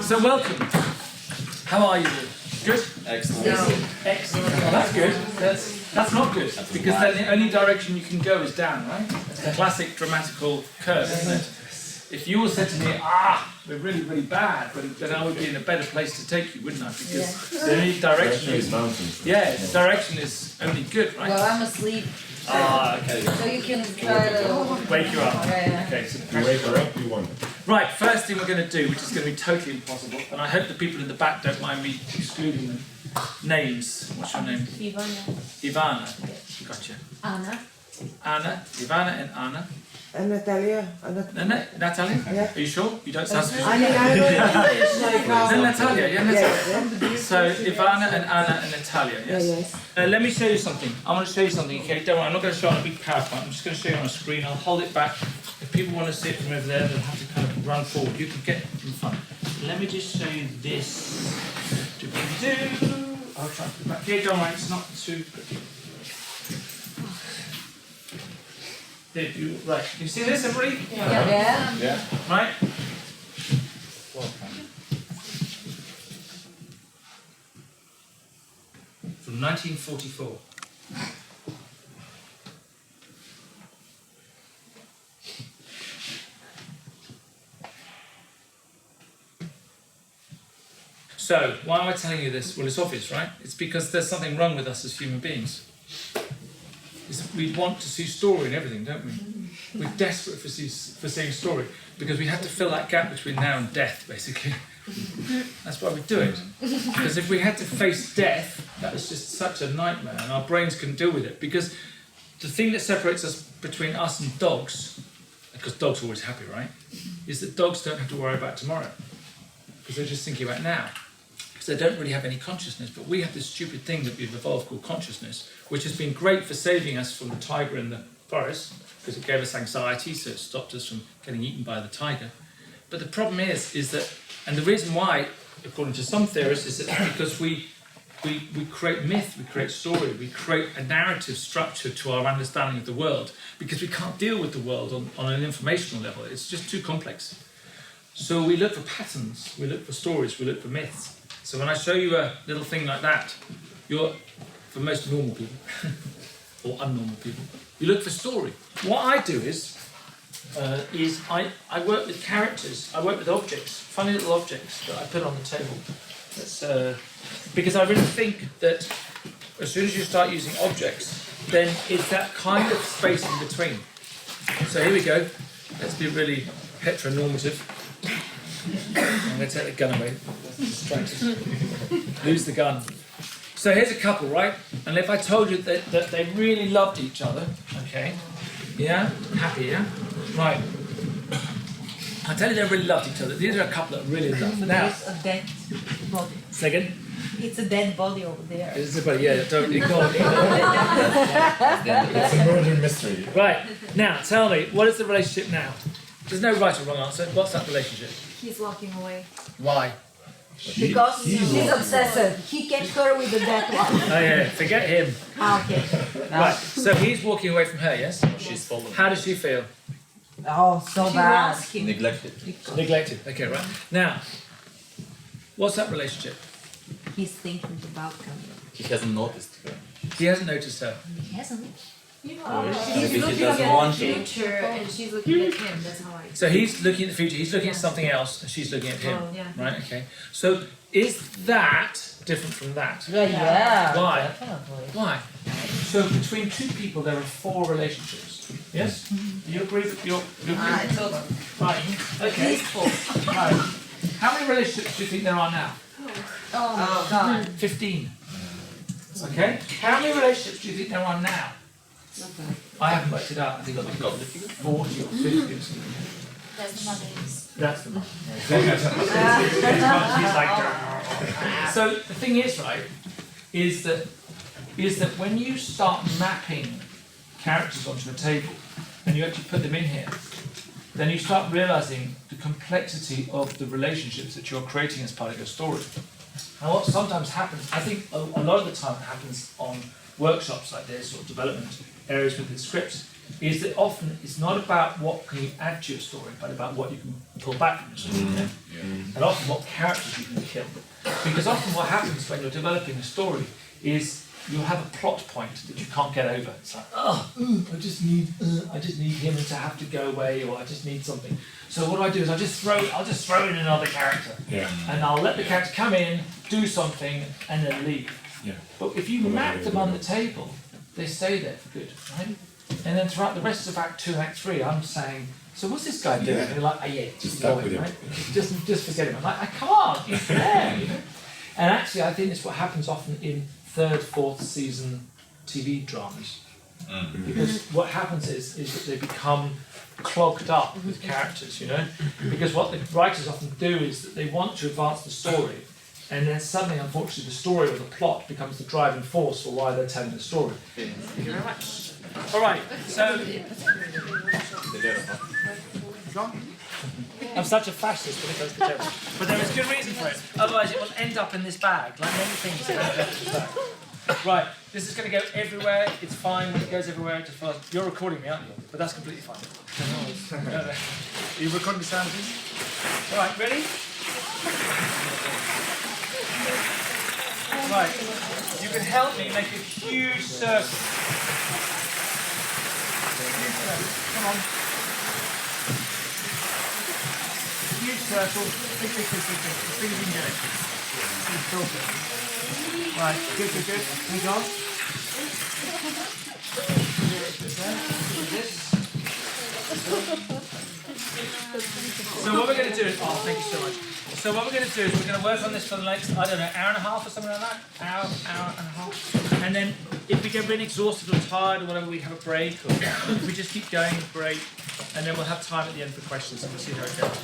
So welcome. How are you? Good? Excellent. No. Excellent. Well, that's good. That's not good, because then the only direction you can go is down, right? It's the classic dramatical curve, isn't it? If you all said to me, we're really, really bad, then I would be in a better place to take you, wouldn't I? Because the only direction is, the direction is only good, right? Well, I'm asleep. Okay. So you can try to Wake you up. Yeah. Okay, so You wake her up, you want. right, first thing we're going to do, which is going to be totally impossible, and I hope the people in the back don't mind me excluding them. Names. What's your name? Ivana. Gotcha. Anna. Anna. Ivana and Anna. And Natalia. Natalia? Yeah. Are you sure? You don't sound so I mean, I know English, like, Then Natalia, yeah, Natalia. yeah. So Ivana and Anna and Natalia, yes? Yes. Let me show you something. I want to show you something, okay? Don't worry, I'm not going to show it on a big PowerPoint. I'm just going to show you on a screen. I'll hold it back. If people want to see it from over there, they'll have to kind of run forward. You can get it in front. Let me just show you this. I'll try to put it back here. Don't worry, it's not too pretty. Did you, right, you see this, everybody? Yeah. Yeah. Right? From 1944. So, why am I telling you this? Well, it's obvious, right? It's because there's something wrong with us as human beings. We want to see story and everything, don't we? We're desperate for seeing story, because we have to fill that gap between now and death, basically. That's why we do it. Because if we had to face death, that was just such a nightmare, and our brains couldn't deal with it. Because the thing that separates us between us and dogs, because dogs are always happy, right, is that dogs don't have to worry about tomorrow, because they're just thinking about now. Because they don't really have any consciousness, but we have this stupid thing that we've evolved called consciousness, which has been great for saving us from the tiger in the forest, because it gave us anxiety, so it stopped us from getting eaten by the tiger. But the problem is that, and the reason why, according to some theorists, is that because we create myth, we create story, we create a narrative structure to our understanding of the world, because we can't deal with the world on an informational level. It's just too complex. So we look for patterns, we look for stories, we look for myths. So when I show you a little thing like that, for most normal people, or unnormal people, you look for story. What I do is I work with characters, I work with objects, funny little objects that I put on the table. Because I really think that as soon as you start using objects, then it's that kind of space in between. So here we go. Let's be really heteronormative. I'm going to take the gun away. Distracted. Lose the gun. So here's a couple, right? And if I told you that they really loved each other, okay? Yeah? Happy, yeah? Right. I tell you they really loved each other. These are a couple that really loved. Now, There's a dead body. second. It's a dead body over there. This is don't ignore me. It's a murder mystery. Right. Now, tell me, what is the relationship now? There's no right or wrong answer. What's that relationship? He's walking away. Why? Because he's she's obsessed. He kept her with the dead one. Oh yeah, forget him. Okay. Right. So he's walking away from her, yes? She's fallen. How does she feel? Oh, so She bad. wants him. Neglected. Neglected. Okay, right. Now, what's that relationship? He's thinking about coming. He hasn't noticed her. He hasn't noticed her. He hasn't. Maybe He's he looking doesn't at want the to. future and she's looking at him, that's how I... So he's looking at the future, he's looking at something else, and she's looking at him. Oh, yeah. Right, okay. So is that different from that? Yeah. Why? Definitely. Why? So between two people there are 4 relationships. Yes? Do you agree with your I totally. Right. Okay. Right. How many relationships do you think there are now? Oh God. 15. Okay. How many relationships do you think there are now? I haven't worked it out. I think I've got 40 or 50 or something. That's the mother's. That's the one. He's like, so the thing is, right, is that when you start mapping characters onto a table and you actually put them in here, then you start realizing the complexity of the relationships that you're creating as part of your story. And what sometimes happens, I think a lot of the time it happens on workshops like this or development areas with the scripts, is that often it's not about what can you add to your story, but about what you can pull back from your story. Yeah? And often what characters you can kill. Because often what happens when you're developing a story is you'll have a plot point that you can't get over. It's like, I just need him to have to go away, or I just need something. So what I do is I'll just throw in another character, and I'll let the character come in, do something, and then leave. Yeah. But if you map them on the table, they stay there for good, right? And then throughout the rest of Act 2 and Act 3, I'm saying, so what's this guy doing? And they're like, just stuck with him. right? Just forget him. I'm like, I can't, he's there, you know? And actually, I think it's what happens often in 3rd, 4th season TV dramas. Because what happens is that they become clogged up with characters, you know? Because what the writers often do is that they want to advance the story, and then suddenly, unfortunately, the story or the plot becomes the driving force for why they're telling the story. Thank you very much. All right, so... I'm such a fascist when it comes to terrible. But there is good reason for it. Otherwise it will end up in this bag, like many things that end up in this bag. Right, this is going to go everywhere. It's fine when it goes everywhere. Just fast. You're recording me, aren't you? But that's completely fine. No. Are you recording the sound, please? All right, ready? Right, you can help me make a huge circle. Come on. Huge circle. Big. As big as you can get it. Right, good. Hang on. So what we're going to do is, thank you so much. So what we're going to do is we're going to work on this for the next, I don't know, hour and a half or something like that? Hour and a half. And then if we get really exhausted or tired or whatever, we have a break. Or if we just keep going, great. And then we'll have time at the end for questions and we'll see how it goes.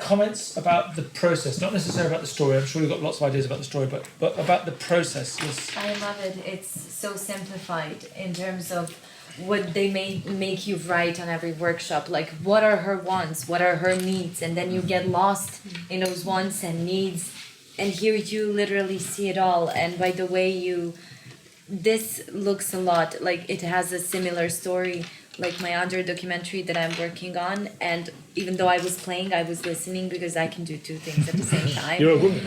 Comments about the process, not necessarily about the story. I'm sure you've got lots of ideas about the story, but about the process. Yes. I love it. It's so simplified in terms of what they make you write on every workshop. Like, what are her wants? What are her needs? And then you get lost in those wants and needs. And here you literally see it all. And by the way this looks a lot like it has a similar story like my other documentary that I'm working on, and even though I was playing, I was listening because I can do two things at the same time. You're a woman.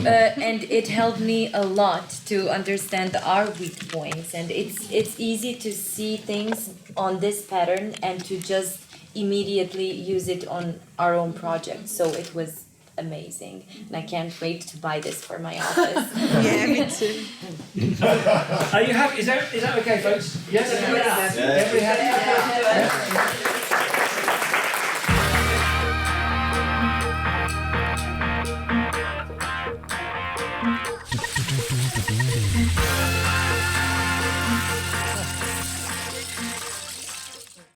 And it helped me a lot to understand our weak points, and it's easy to see things on this pattern and to just immediately use it on our own project. So it was amazing, and I can't wait to buy this for my office. Yeah, me too. Are you happy? Is that okay, folks? Yes. Yeah. Everybody happy?